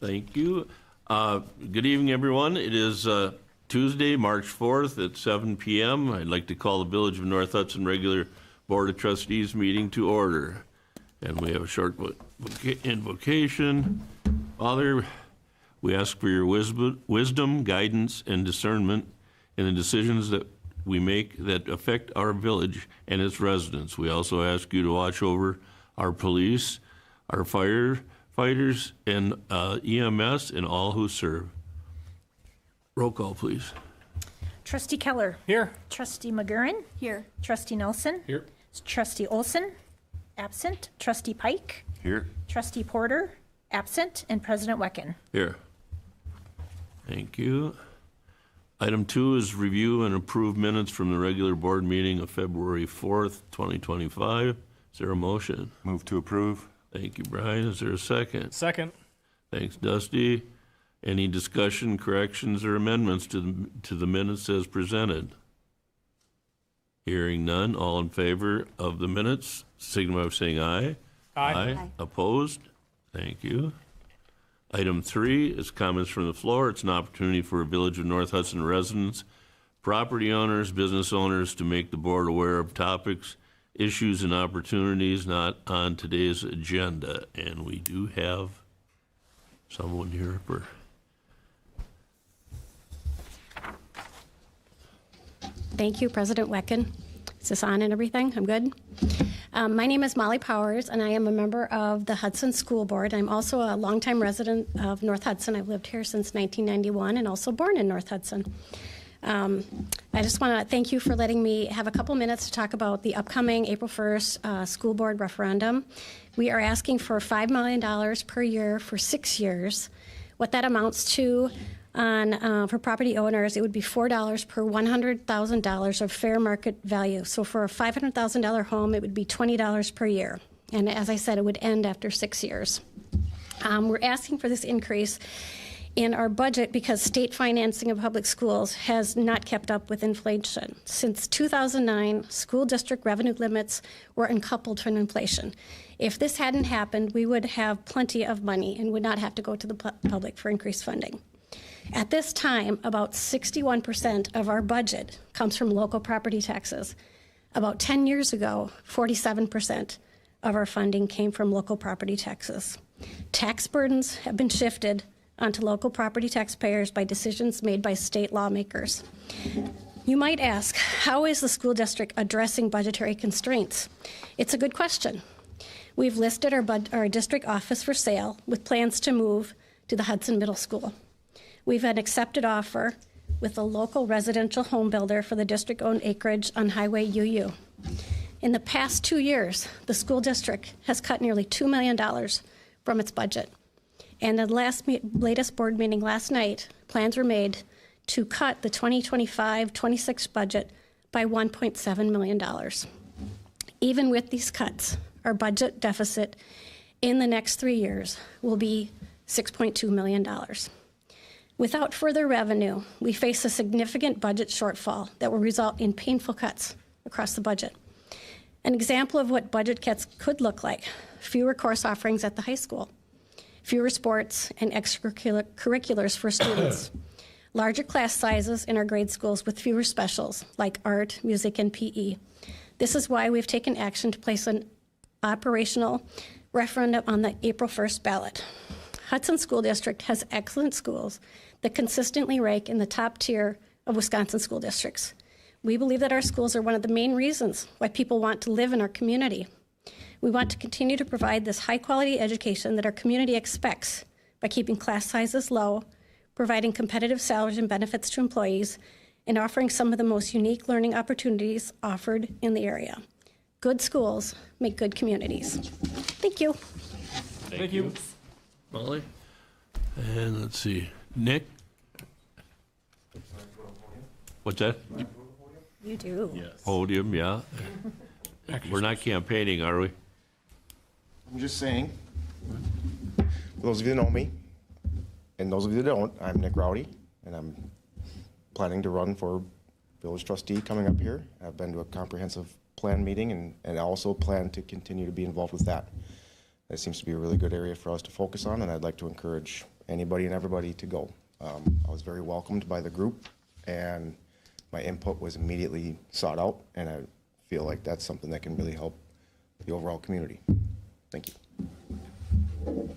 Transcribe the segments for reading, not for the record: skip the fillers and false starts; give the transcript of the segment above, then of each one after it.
Thank you. Good evening, everyone. It is Tuesday, March 4th at 7 p.m. I'd like to call the Village of North Hudson regular Board of Trustees meeting to order. And we have a short invocation. Father, we ask for your wisdom, guidance, and discernment in the decisions that we make that affect our village and its residents. We also ask you to watch over our police, our firefighters, and EMS, and all who serve. Roll call, please. Trustee Keller. Here. Trustee McGurran. Here. Trustee Nelson. Here. Trustee Olson. Absent. Trustee Pike. Here. Trustee Porter. Absent. And President Wecken. Here. Thank you. Item 2 is review and approve minutes from the regular board meeting of February 4th, 2025. Is there a motion? Move to approve. Thank you, Brian. Is there a second? Second. Thanks, Dusty. Any discussion, corrections, or amendments to the minutes as presented? Hearing none, all in favor of the minutes, signify by saying aye. Aye. Opposed? Thank you. Item 3 is comments from the floor. It's an opportunity for Village of North Hudson residents, property owners, business owners to make the board aware of topics, issues, and opportunities not on today's agenda. And we do have someone here for... Thank you, President Wecken. Is this on and everything? I'm good. My name is Molly Powers, and I am a member of the Hudson School Board. I'm also a longtime resident of North Hudson. I've lived here since 1991 and also born in North Hudson. I just want to thank you for letting me have a couple minutes to talk about the upcoming April 1st school board referendum. We are asking for $5 million per year for 6 years. What that amounts to for property owners, it would be $4 per $100,000 of fair market value. So for a $500,000 home, it would be $20 per year. And as I said, it would end after 6 years. We're asking for this increase in our budget because state financing of public schools has not kept up with inflation. Since 2009, school district revenue limits were uncoupled from inflation. If this hadn't happened, we would have plenty of money and would not have to go to the public for increased funding. At this time, about 61% of our budget comes from local property taxes. About 10 years ago, 47% of our funding came from local property taxes. Tax burdens have been shifted onto local property taxpayers by decisions made by state lawmakers. You might ask, how is the school district addressing budgetary constraints? It's a good question. We've listed our district office for sale with plans to move to the Hudson Middle School. We've an accepted offer with a local residential home builder for the district-owned acreage on Highway UU. In the past 2 years, the school district has cut nearly $2 million from its budget. And at the latest board meeting last night, plans were made to cut the 2025-26 budget by $1.7 million. Even with these cuts, our budget deficit in the next 3 years will be $6.2 million. Without further revenue, we face a significant budget shortfall that will result in painful cuts across the budget. An example of what budget cuts could look like: fewer course offerings at the high school, fewer sports and extracurriculars for students, larger class sizes in our grade schools with fewer specials like art, music, and PE. This is why we've taken action to place an operational referendum on the April 1st ballot. Hudson School District has excellent schools that consistently rank in the top tier of Wisconsin school districts. We believe that our schools are one of the main reasons why people want to live in our community. We want to continue to provide this high-quality education that our community expects by keeping class sizes low, providing competitive salaries and benefits to employees, and offering some of the most unique learning opportunities offered in the area. Good schools make good communities. Thank you. Thank you. Molly? And let's see, Nick? What's that? You do. Yes. Podium, yeah. We're not campaigning, are we? I'm just saying, for those of you that know me, and those of you that don't, I'm Nick Rowdy, and I'm planning to run for village trustee coming up here. I've been to a comprehensive plan meeting, and I also plan to continue to be involved with that. It seems to be a really good area for us to focus on, and I'd like to encourage anybody and everybody to go. I was very welcomed by the group, and my input was immediately sought out, and I feel like that's something that can really help the overall community. Thank you.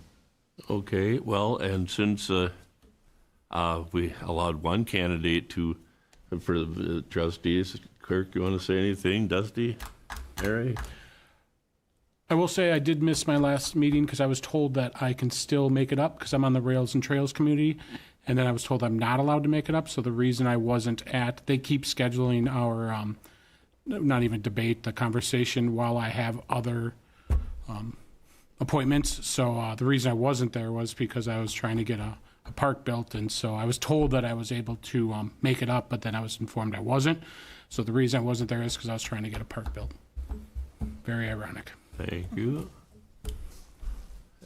Okay, well, and since we allowed one candidate for the trustees, Kirk, you want to say anything? Dusty? Mary? I will say I did miss my last meeting because I was told that I can still make it up because I'm on the Rails and Trails Committee, and then I was told I'm not allowed to make it up. So the reason I wasn't they keep scheduling our, not even debate, the conversation while I have other appointments. So the reason I wasn't there was because I was trying to get a park built, and so I was told that I was able to make it up, but then I was informed I wasn't. So the reason I wasn't there is because I was trying to get a park built. Very ironic. Thank you.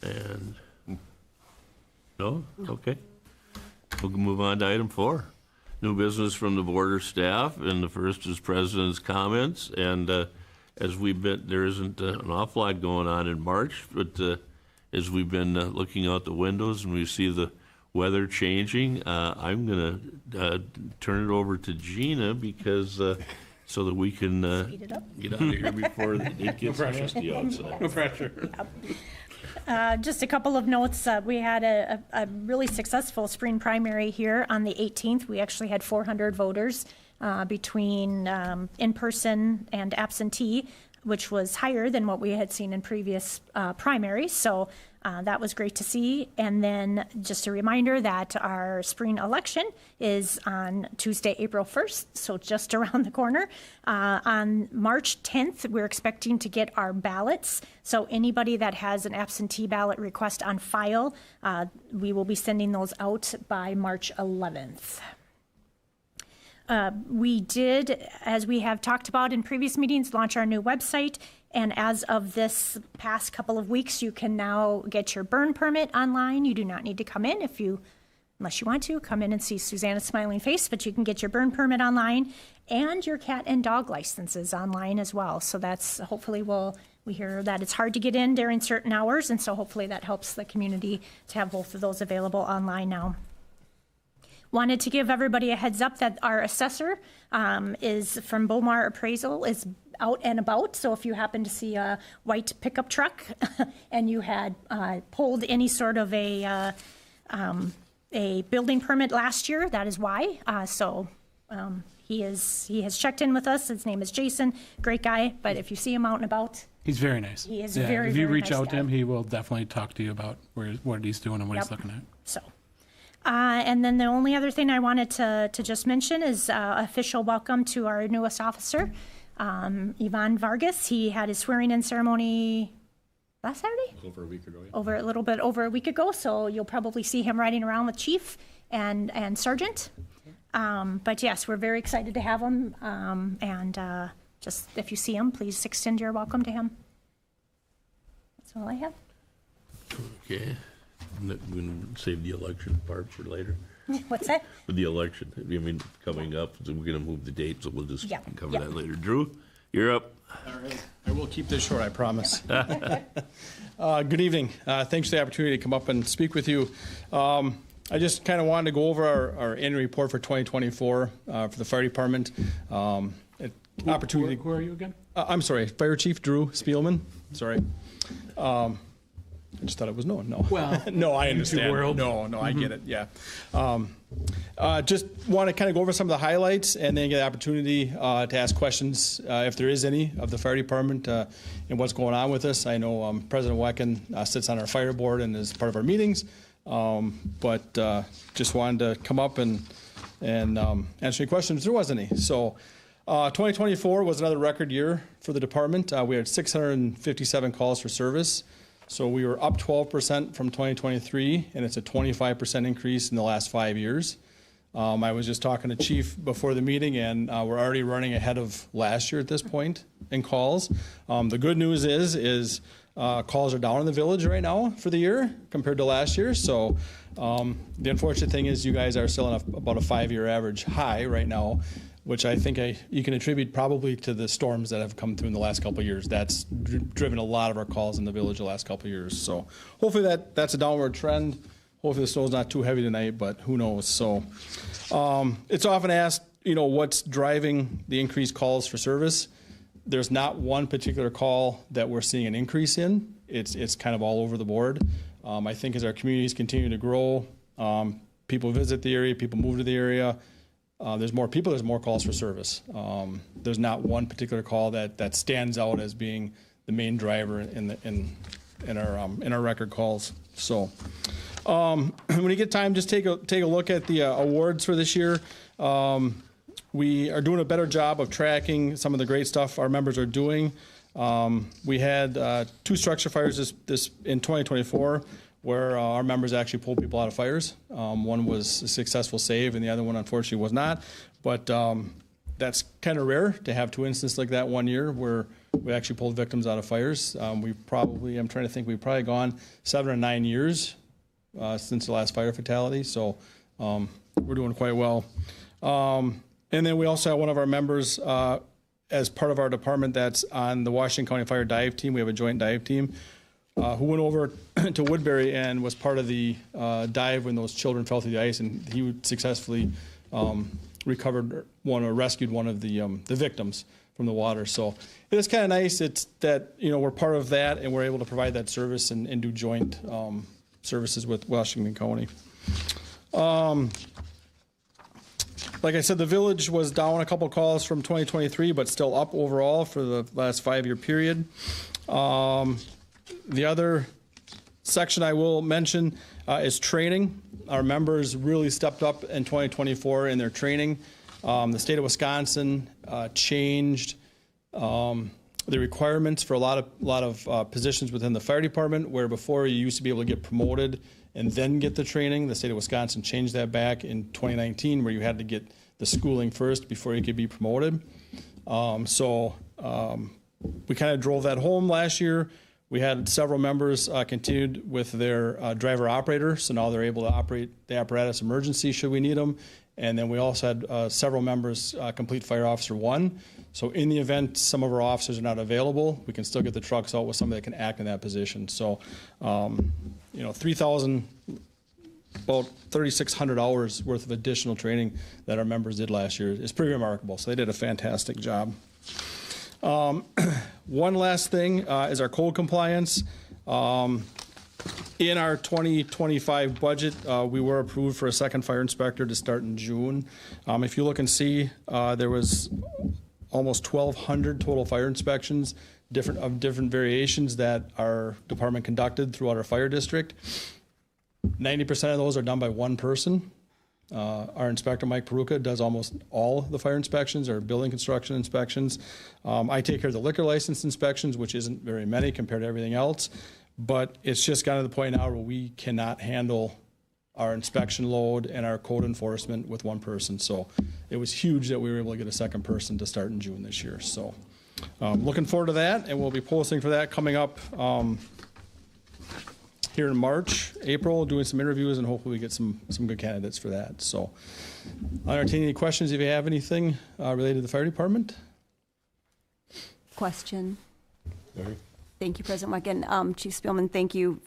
And, no? Okay. We'll move on to item 4. New business from the board or staff, and the first is president's comments. And as we've been, there isn't an awful lot going on in March, but as we've been looking out the windows and we see the weather changing, I'm going to turn it over to Gina because so that we can Speed it up. get out of here before it gets nasty outside. No pressure. Just a couple of notes. We had a really successful spring primary here on the 18th. We actually had 400 voters between in-person and absentee, which was higher than what we had seen in previous primaries. So that was great to see. And then just a reminder that our spring election is on Tuesday, April 1st, so just around the corner. On March 10th, we're expecting to get our ballots. So anybody that has an absentee ballot request on file, we will be sending those out by March 11th. We did, as we have talked about in previous meetings, launch our new website. And as of this past couple of weeks, you can now get your burn permit online. You do not need to come in unless you want to, come in and see Susanna's smiling face, but you can get your burn permit online and your cat and dog licenses online as well. So that's hopefully we hear that it's hard to get in during certain hours. And so hopefully that helps the community to have both of those available online now. Wanted to give everybody a heads up that our assessor is from Bomar Appraisal is out and about. So if you happen to see a white pickup truck and you had pulled any sort of a building permit last year, that is why. He has checked in with us. His name is Jason, great guy. But if you see him out and about, He's very nice. He is If you very reach nice out to guy. him, he will definitely talk to you about what he's doing and what he's looking at. So. And then the only other thing I wanted to just mention is official welcome to our newest officer, Ivan Vargas. He had his swearing-in ceremony last Saturday? Over a week ago, yeah. A little bit over a week ago, so you'll probably see him riding around with Chief and Sergeant. But yes, we're very excited to have him, and just if you see him, please extend your welcome to him. That's all I have. Okay. We're going to save the election part for later. What's that? For the election, I mean, coming up, so we're going to move the date, so we'll just Yeah, cover yeah. that later. Drew, you're up. All right. I will keep this short, I promise. Good evening. Thanks for the opportunity to come up and speak with you. I just kind of wanted to go over our annual report for 2024 for the fire department. Opportunity. Who are you again? I'm sorry, Fire Chief Drew Spielman. Sorry. I just thought it was known. No. Well, no, I understand. world. No, I get it. Yeah. Just want to kind of go over some of the highlights and then get the opportunity to ask questions if there is any of the fire department and what's going on with us. I know President Wecken sits on our fire board and is part of our meetings, but just wanted to come up and answer any questions if there was any. So 2024 was another record year for the department. We had 657 calls for service. So we were up 12% from 2023, and it's a 25% increase in the last 5 years. I was just talking to Chief before the meeting, and we're already running ahead of last year at this point in calls. The good news is calls are down in the village right now for the year compared to last year. So the unfortunate thing is you guys are still on about a 5-year average high right now. which I think you can attribute probably to the storms that have come through in the last couple of years. That's driven a lot of our calls in the village the last couple of years. So hopefully that's a downward trend. Hopefully the snow's not too heavy tonight, but who knows. So it's often asked, what's driving the increased calls for service. There's not one particular call that we're seeing an increase in. It's kind of all over the board. I think as our communities continue to grow, people visit the area, people move to the area, there's more people, there's more calls for service. There's not one particular call that stands out as being the main driver in our record calls. So when you get time, just take a look at the awards for this year. We are doing a better job of tracking some of the great stuff our members are doing. We had 2 structure fires this in 2024 where our members actually pulled people out of fires. One was a successful save and the other one unfortunately was not. But that's kind of rare to have 2 instances like that one year where we actually pulled victims out of fires. We've probably gone 7 or 9 years since the last fire fatality. So we're doing quite well. And then we also have one of our members as part of our department that's on the Washington County Fire Dive Team. We have a joint dive team who went over to Woodbury and was part of the dive when those children fell through the ice, and he successfully rescued one of the victims from the water. So it's kind of nice. It's that we're part of that and we're able to provide that service and do joint services with Washington County. Like I said, the village was down a couple calls from 2023, but still up overall for the last 5-year period. The other section I will mention is training. Our members really stepped up in 2024 in their training. The state of Wisconsin changed the requirements for a lot of positions within the fire department, where before you used to be able to get promoted and then get the training. The state of Wisconsin changed that back in 2019, where you had to get the schooling first before you could be promoted. So we kind of drove that home last year. We had several members continued with their driver operator, so now they're able to operate the apparatus emergency should we need them. And then we also had several members complete Fire Officer 1. So in the event some of our officers are not available, we can still get the trucks out with somebody that can act in that position. So, 3,000, about 3,600 hours worth of additional training that our members did last year is pretty remarkable. So they did a fantastic job. One last thing is our code compliance. In our 2025 budget, we were approved for a second fire inspector to start in June. If you look and see, there was almost 1,200 total fire inspections, different variations that our department conducted throughout our fire district. 90% of those are done by one person. Our inspector, Mike Peruka, does almost all the fire inspections or building construction inspections. I take care of the liquor license inspections, which isn't very many compared to everything else. But it's just gotten to the point now where we cannot handle our inspection load and our code enforcement with one person. So it was huge that we were able to get a second person to start in June this year. So looking forward to that, and we'll be posting for that coming up here in March, April, doing some interviews, and hopefully we get some good candidates for that. So I'll entertain any questions if you have anything related to the fire department. Question. Larry? Thank you, President Wecken. Chief Spielman, thank you,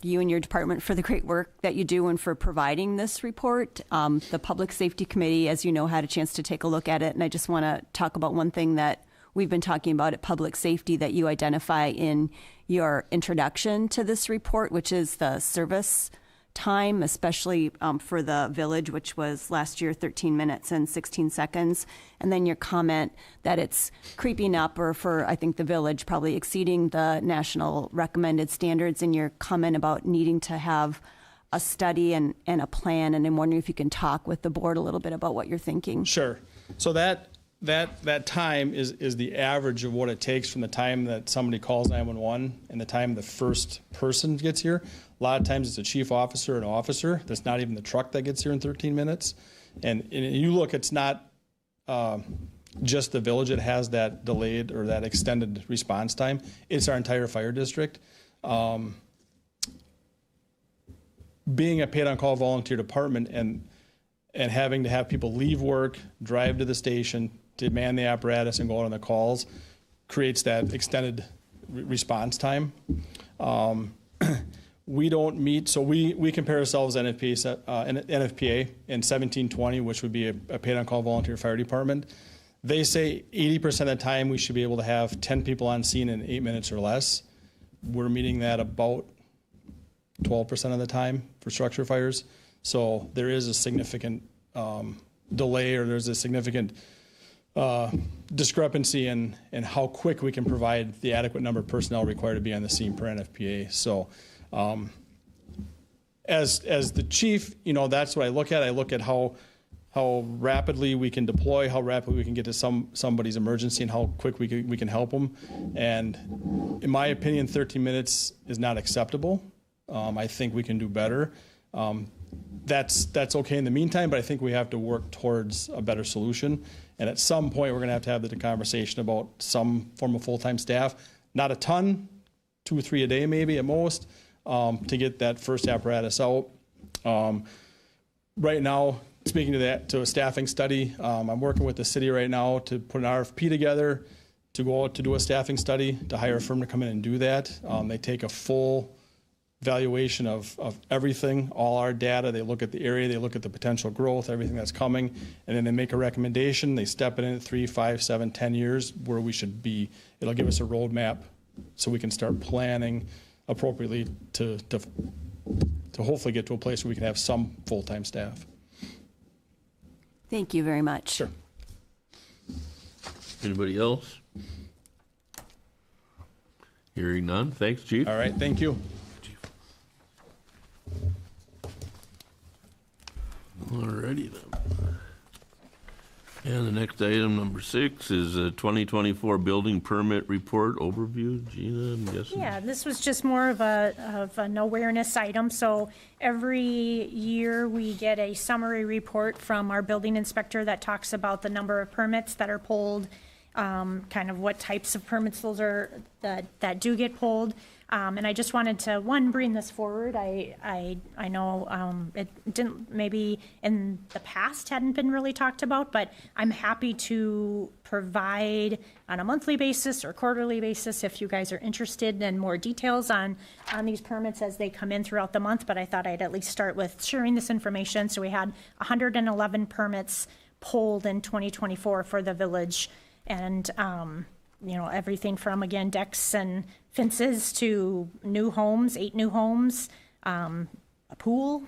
you and your department for the great work that you do and for providing this report. The Public Safety Committee, as you know, had a chance to take a look at it, and I just want to talk about one thing that we've been talking about at Public Safety that you identify in your introduction to this report, which is the service time, especially for the village, which was last year 13 minutes and 16 seconds. And then your comment that it's creeping up, or for, I think, the village, probably exceeding the national recommended standards, and your comment about needing to have a study and a plan. And I'm wondering if you can talk with the board a little bit about what you're thinking. Sure. So that time is the average of what it takes from the time that somebody calls 911 and the time the first person gets here. A lot of times it's a chief officer and officer. That's not even the truck that gets here in 13 minutes. And you look, it's not just the village that has that delayed or that extended response time. It's our entire fire district. Being a paid-on-call volunteer department and and having to have people leave work, drive to the station, to man the apparatus and go out on the calls creates that extended response time. We don't meet, so we compare ourselves to NFPA in 1720, which would be a paid-on-call volunteer fire department. They say 80% of the time we should be able to have 10 people on scene in 8 minutes or less. We're meeting that about 12% of the time for structure fires. So there is a significant delay, or there's a significant discrepancy in how quick we can provide the adequate number of personnel required to be on the scene per NFPA. So as the chief, that's what I look at. I look at how rapidly we can deploy, how rapidly we can get to somebody's emergency, and how quick we can help them. And in my opinion, 13 minutes is not acceptable. I think we can do better. That's okay in the meantime, but I think we have to work towards a better solution. And at some point, we're going to have the conversation about some form of full-time staff. Not a ton, 2 or 3 a day maybe at most, to get that first apparatus out. Right now, speaking to a staffing study, I'm working with the city right now to put an RFP together to go out to do a staffing study, to hire a firm to come in and do that. They take a full valuation of everything, all our data. They look at the area, they look at the potential growth, everything that's coming, and then they make a recommendation. They step it in at 3, 5, 7, 10 years where we should be. It'll give us a roadmap so we can start planning appropriately to hopefully get to a place where we can have some full-time staff. Thank you very much. Sure. Anybody else? Hearing none. Thanks, Chief. All right, thank you. Alrighty then. And the next item, number 6, is a 2024 building permit report overview. Gina, I'm guessing? Yeah, this was just more of an awareness item. So every year we get a summary report from our building inspector that talks about the number of permits that are pulled, kind of what types of permits those are that do get pulled. And I just wanted to, bring this forward. I know it didn't, maybe in the past hadn't been really talked about, but I'm happy to provide on a monthly basis or quarterly basis if you guys are interested in more details on these permits as they come in throughout the month. But I thought I'd at least start with sharing this information. So we had 111 permits pulled in 2024 for the village. And everything from, again, decks and fences to new homes, 8 new homes, a pool.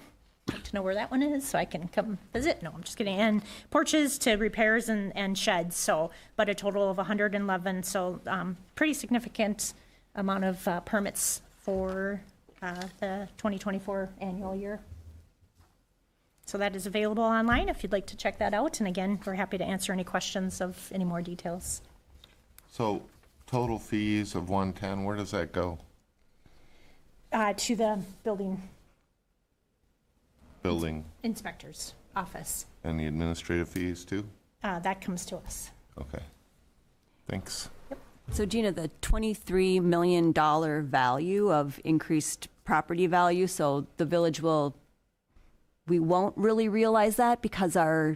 I'd like to know where that one is so I can come visit. No, I'm just kidding. And porches to repairs and sheds. So, but a total of 111. So pretty significant amount of permits for the 2024 annual year. So that is available online if you'd like to check that out. And again, we're happy to answer any questions of any more details. So total fees of 110, where does that go? To the building inspector's office. And the administrative fees too? That comes to us. Okay. Thanks. Yep. So Gina, the $23 million value of increased property value, so the village we won't really realize that because of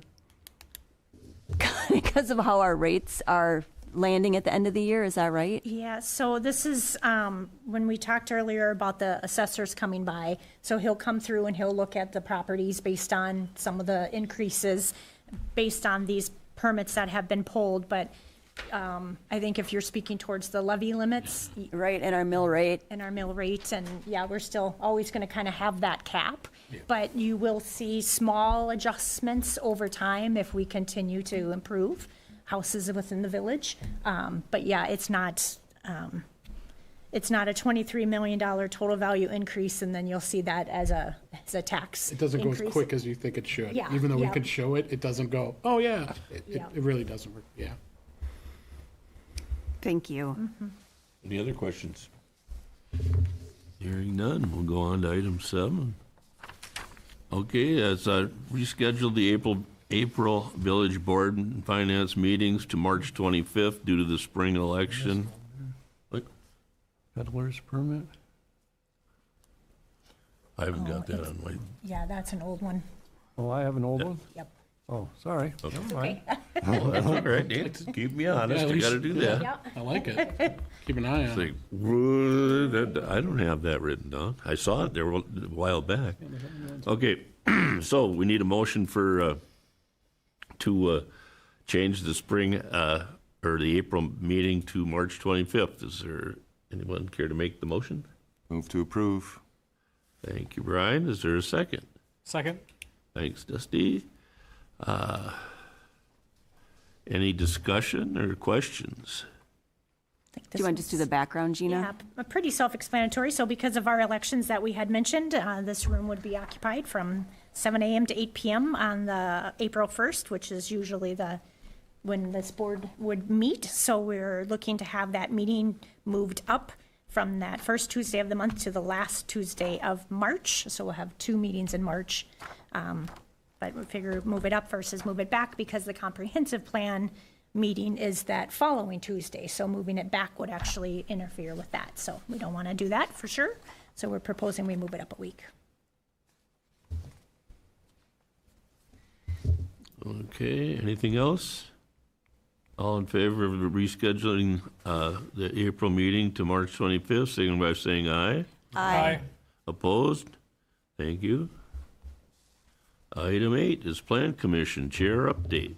how our rates are landing at the end of the year, is that right? Yeah, so this is when we talked earlier about the assessors coming by. So he'll come through and he'll look at the properties based on some of the increases based on these permits that have been pulled. But I think if you're speaking towards the levy limits. Right, and our mill rate. And yeah, we're still always going to kind of have that cap. Yeah. But you will see small adjustments over time if we continue to improve houses within the village. But yeah, it's not a $23 million total value increase, and then you'll see that as a tax. It doesn't increase. go as quick as you think it should. Yeah, Even though we yeah. could show it, it doesn't go, oh yeah. It really doesn't work, yeah. Thank you. Mm-hmm. Any other questions? Hearing none, we'll go on to item 7. Okay, as I rescheduled the April Village Board and Finance meetings to March 25th due to the spring election. What? Peddler's permit? I haven't got that on my... Yeah, that's an old one. Oh, I have an old one? Yep. Oh, sorry. Never mind. Oh, that's all right, Dan. Keep me honest. at You least- got to do that. Yep. I like it. Keep an eye It's on it. like, I don't have that written down. I saw it there a while back. Okay, so we need a motion for, to change the spring, or the April meeting to March 25th. Is there anyone care to make the motion? Move to approve. Thank you, Brian. Is there a second? Second? Thanks, Dusty. Any discussion or questions? I think Do you want to just do the background, Gina? Yeah, pretty self-explanatory. So because of our elections that we had mentioned, this room would be occupied from 7 a.m. to 8 p.m. on the April 1st, which is usually when this board would meet. So we're looking to have that meeting moved up from that first Tuesday of the month to the last Tuesday of March. So we'll have 2 meetings in March. But we figure move it up versus move it back because the comprehensive plan meeting is that following Tuesday. So moving it back would actually interfere with that. So we don't want to do that for sure. So we're proposing we move it up a week. Okay, anything else? All in favor of rescheduling the April meeting to March 25th, signify by saying aye. Aye. Opposed? Thank you. Item 8 is Plan Commission Chair Update.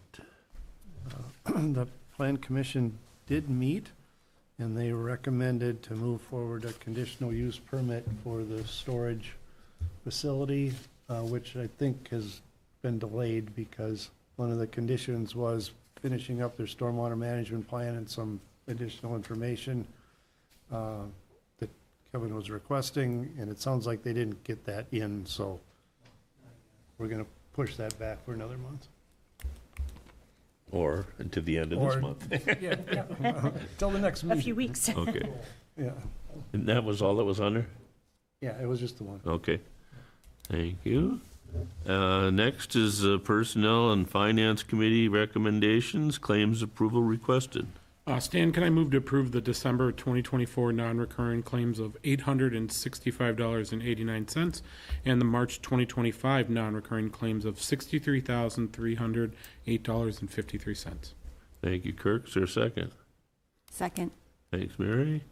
The Plan Commission did meet, and they recommended to move forward a conditional use permit for the storage facility, which I think has been delayed because one of the conditions was finishing up their stormwater management plan and some additional information that Kevin was requesting, and it sounds like they didn't get that in, so we're going to push that back for another month. Or until the end of this Or- month. Yeah, till the next A meeting. few weeks. Okay. Yeah, And that was all that was on there? yeah, it was just the one. Okay. Thank you. Next is Personnel and Finance Committee recommendations, claims approval requested. Stan, can I move to approve the December 2024 non-recurring claims of $865.89 and the March 2025 non-recurring claims of $63,308.53? Thank you, Kirk. Is there a second? Second. Thanks, Mary.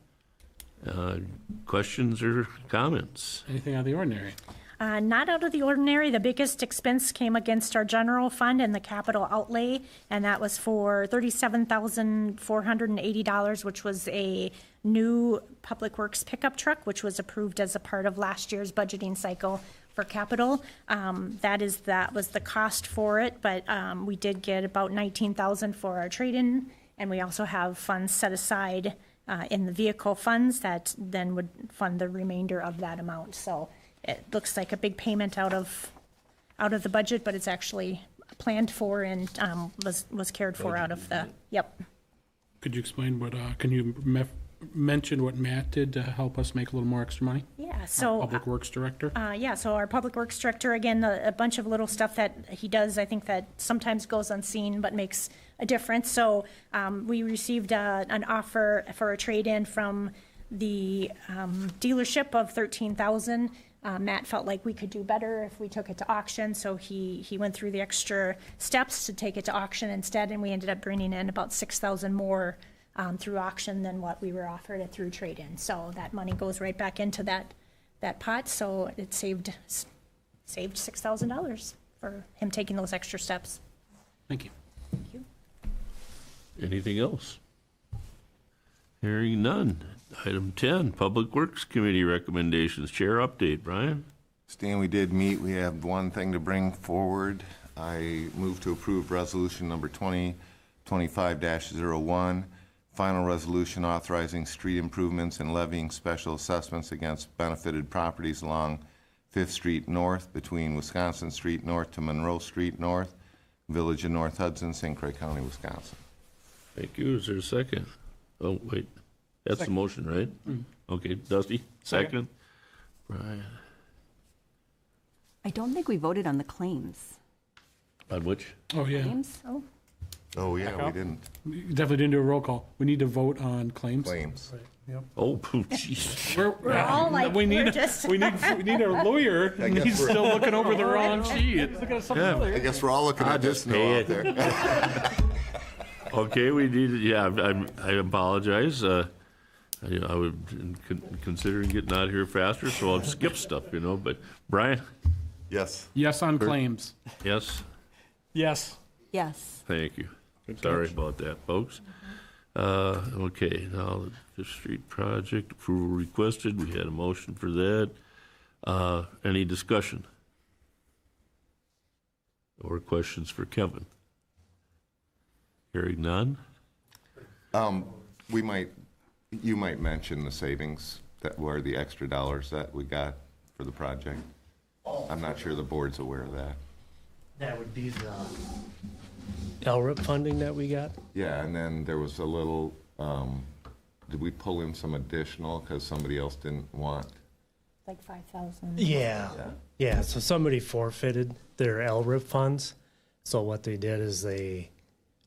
Questions or comments? Anything out of the ordinary? Not out of the ordinary. The biggest expense came against our general fund and the capital outlay, and that was for $37,480, which was a new Public Works pickup truck, which was approved as a part of last year's budgeting cycle for capital. That was the cost for it, but we did get about $19,000 for our trade-in, and we also have funds set aside in the vehicle funds that then would fund the remainder of that amount. So it looks like a big payment out of the budget, but it's actually planned for and was cared for out of the, yep. Could you explain what, can you mention what Matt did to help us make a little more extra money? Yeah, so. Public Works Director? So our Public Works Director, again, a bunch of little stuff that he does, I think that sometimes goes unseen but makes a difference. So we received an offer for a trade-in from the dealership of $13,000. Matt felt like we could do better if we took it to auction, so he went through the extra steps to take it to auction instead, and we ended up bringing in about $6,000 more through auction than what we were offered it through trade-in. So that money goes right back into that pot, so it saved $6,000 for him taking those extra steps. Thank you. Thank you. Anything else? Hearing none. Item 10, Public Works Committee recommendations. Chair update, Brian? Stan, we did meet. We have one thing to bring forward. I move to approve resolution number 2025-01, final resolution authorizing street improvements and levying special assessments against benefited properties along 5th Street North between Wisconsin Street North to Monroe Street North, Village of North Hudson, St. Croix County, Wisconsin. Thank you. Is there a second? Oh, wait. That's the motion, right? Okay, Dusty, second. Brian, I don't think we voted on the claims. on which? Oh, yeah. Claims? Oh, Oh, yeah, we didn't. We definitely didn't do a roll call. We need to vote on claims. Claims. Oh, jeez. We're all like, we need we're just. we need a lawyer, and guess he's we're- still looking over the wrong sheet. Look at something Yeah. I guess we're all looking at this just pay now out it. there. Okay, we need, yeah, I apologize. I would considering getting out of here faster, so I'll skip stuff, but Brian? Yes. Yes on claims. Yes? Yes. Yes. Thank you. Sorry about that, folks. Okay, now the Fifth Street project approval requested. We had a motion for that. Any discussion? Or questions for Kevin? Hearing none? You might mention the savings that were the extra dollars that we got for the project. I'm not sure the board's aware of that. That would be the LRIP funding that we got? Yeah, and then there was a little, did we pull in some additional because somebody else didn't want? Like 5,000. Yeah. Yeah, so somebody forfeited their LRIP funds. So what they did is they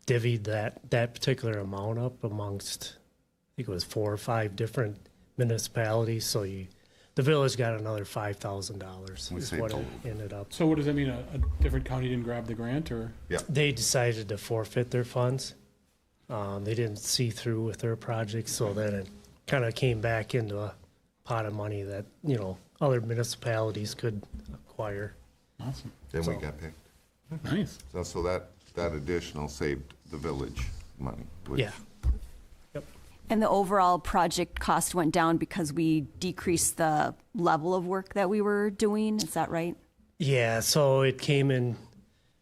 divvied that particular amount up amongst, I think it was 4 or 5 different municipalities. So the village got another $5,000 We is saved what a it little. ended up. So what does that mean? A different county didn't grab the grant, or? They decided to forfeit their funds. They didn't see through with their project, so then it kind of came back into a pot of money that, other municipalities could acquire. Awesome. Then we got picked. Nice. So that additional saved the village money. Which, Yeah. And the overall project cost went down because we decreased the level of work that we were doing. Is that right? Yeah, so it came in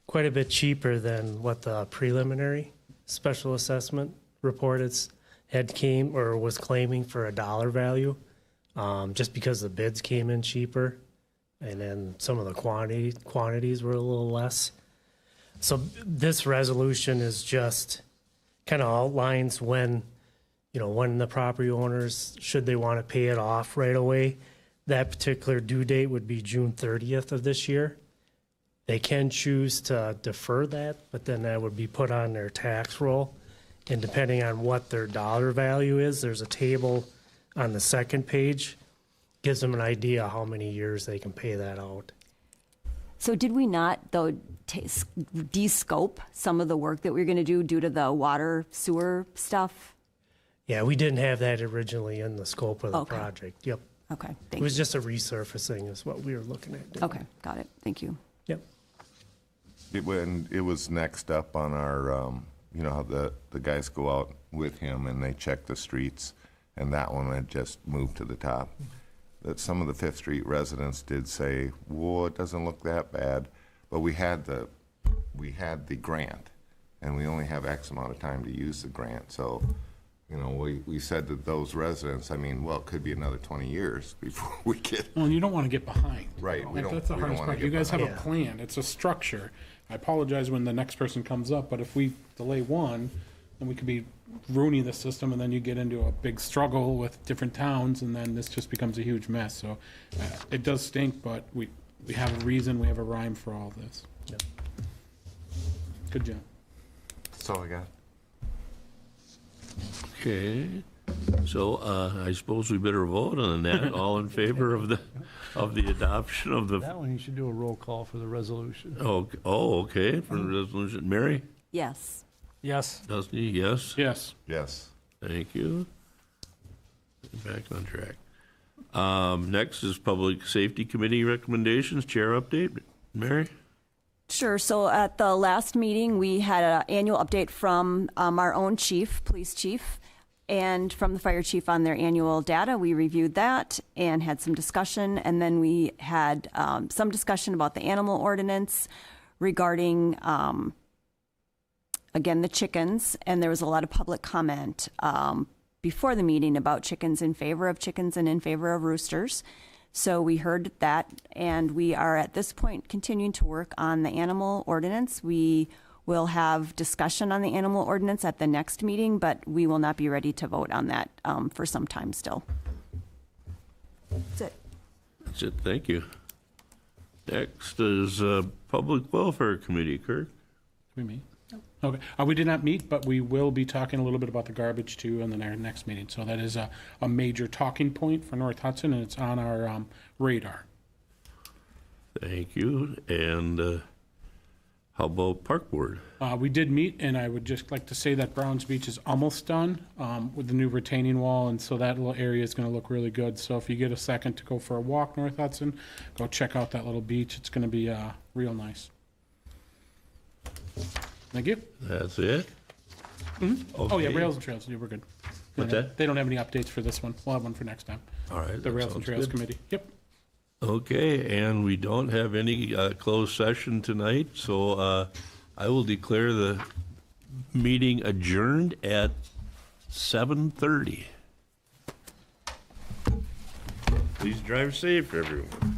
quite a bit cheaper than what the preliminary special assessment report was claiming for a dollar value, just because the bids came in cheaper, and then some of the quantities were a little less. So this resolution is just kind of outlines when the property owners, should they want to pay it off right away. That particular due date would be June 30th of this year. They can choose to defer that, but then that would be put on their tax roll. And depending on what their dollar value is, there's a table on the second page, gives them an idea how many years they can pay that out. So did we not, though, de-scope some of the work that we were going to do due to the water sewer stuff? Yeah, we didn't have that originally in the scope of the Okay. project. Yep. Okay, It thank was you. just a resurfacing is what we were looking at doing. Okay, got it. Thank you. Yep. It was next up on our, how the guys go out with him and they check the streets, and that one had just moved to the top. That some of the Fifth Street residents did say, whoa, it doesn't look that bad, but we had the grant, and we only have X amount of time to use the grant, so, we said to those residents, it could be another 20 years before we get. Well, you don't want to get behind. Right, we don't- That's the we don't hardest wanna part. get You guys have a behind. plan. It's a structure. I apologize when the next person comes up, but if we delay one, then we could be ruining the system, and then you get into a big struggle with different towns, and then this just becomes a huge mess. So it does stink, but we have a reason, we have a rhyme for all this. Yep. Good job. That's all I got. Okay, so I suppose we better vote on that. All in favor of the adoption of the, That one, you should do a roll call for the resolution. okay, for the resolution. Mary? Yes. Yes. Dusty, yes? Yes. Yes. Thank you. Back on track. Next is Public Safety Committee recommendations. Chair update. Mary? Sure. So at the last meeting, we had an annual update from our own chief, police chief, and from the fire chief on their annual data. We reviewed that and had some discussion. And then we had some discussion about the animal ordinance regarding, again, the chickens. And there was a lot of public comment before the meeting about chickens in favor of chickens and in favor of roosters. So we heard that, and we are at this point continuing to work on the animal ordinance. We will have discussion on the animal ordinance at the next meeting, but we will not be ready to vote on that for some time still. That's it. That's it, thank you. Next is Public Welfare Committee. Kirk? We meet. Okay, we did not meet, but we will be talking a little bit about the garbage too in our next meeting. So that is a major talking point for North Hudson, and it's on our radar. Thank you. And how about Park Board? We did meet, and I would just like to say that Browns Beach is almost done with the new retaining wall, and so that little area is going to look really good. So if you get a second to go for a walk North Hudson, go check out that little beach. It's going to be real nice. Thank you. That's it? Oh, yeah, Okay. Rails and Trails, yeah, we're good. What's that? They don't have any updates for this one. We'll have one for next time. All right. The that Rails and sounds Trails good. Committee. Yep. Okay, and we don't have any closed session tonight, so I will declare the meeting adjourned at 7:30. Please drive safe, everyone.